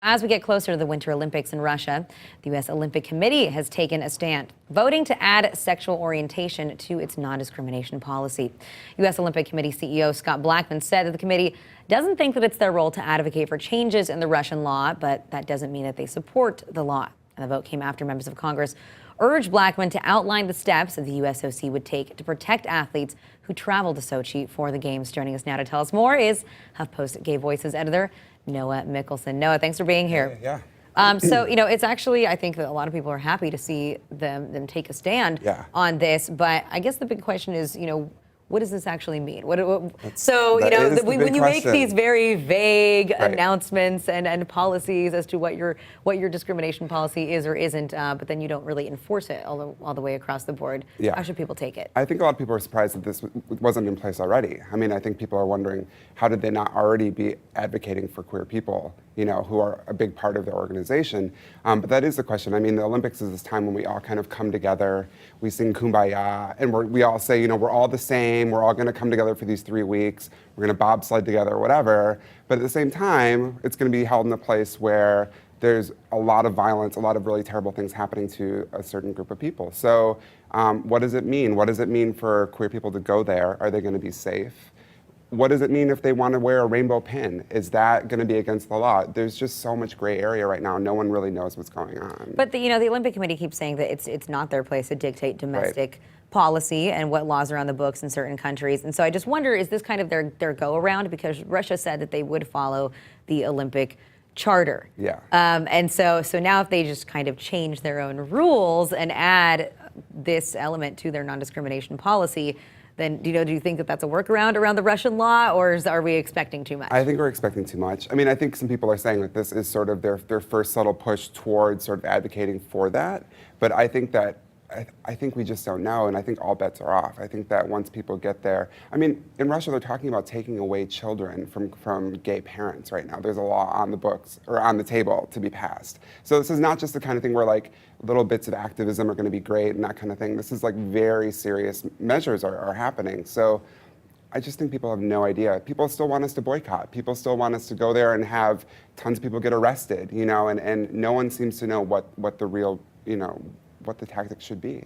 As we get closer to the Winter Olympics in Russia, the U.S. Olympic Committee has taken a stand, voting to add sexual orientation to its non-discrimination policy. U.S. Olympic Committee CEO Scott Blackman said that the committee doesn't think that it's their role to advocate for changes in the Russian law, but that doesn't mean that they support the law. And the vote came after members of Congress urged Blackman to outline the steps that the USOC would take to protect athletes who travel to Sochi for the Games. Joining us now to tell us more is HuffPost Gay Voices editor Noah Mickelson. Noah, thanks for being here. So, it's actually, I think that a lot of people are happy to see them take a stand on this. But I guess the big question is, what does this actually mean? When you make these very vague announcements and policies as to what your discrimination policy is or isn't, but then you don't really enforce it all the way across the board, how should people take it? I think a lot of people are surprised that this wasn't in place already. I mean, I think people are wondering, how did they not already be advocating for queer people, who are a big part of their organization? But that is the question. I mean, the Olympics is this time when we all kind of come together, we sing Kumbaya, and we all say, we're all the same, we're all going to come together for these 3 weeks, we're going to bobsled together, whatever. But at the same time, it's going to be held in a place where there's a lot of violence, a lot of really terrible things happening to a certain group of people. So what does it mean? What does it mean for queer people to go there? Are they going to be safe? What does it mean if they want to wear a rainbow pin? Is that going to be against the law? There's just so much gray area right now. No one really knows what's going on. But the Olympic Committee keeps saying that it's not their place to dictate domestic policy and what laws are on the books in certain countries. And so I just wonder, is this kind of their go-around? Because Russia said that they would follow the Olympic charter. And so now if they just kind of change their own rules and add this element to their non-discrimination policy, then do you think that that's a workaround around the Russian law, or are we expecting too much? I think we're expecting too much. I mean, I think some people are saying that this is sort of their first subtle push towards sort of advocating for that. But I think we just don't know, and I think all bets are off. I think that once people get there, I mean, in Russia they're talking about taking away children from gay parents right now. There's a law on the books or on the table to be passed. So this is not just the kind of thing where like little bits of activism are going to be great and that kind of thing. This is like very serious measures are happening. So I just think people have no idea. People still want us to boycott. People still want us to go there and have tons of people get arrested, and no one seems to know what the real, what the tactics should be.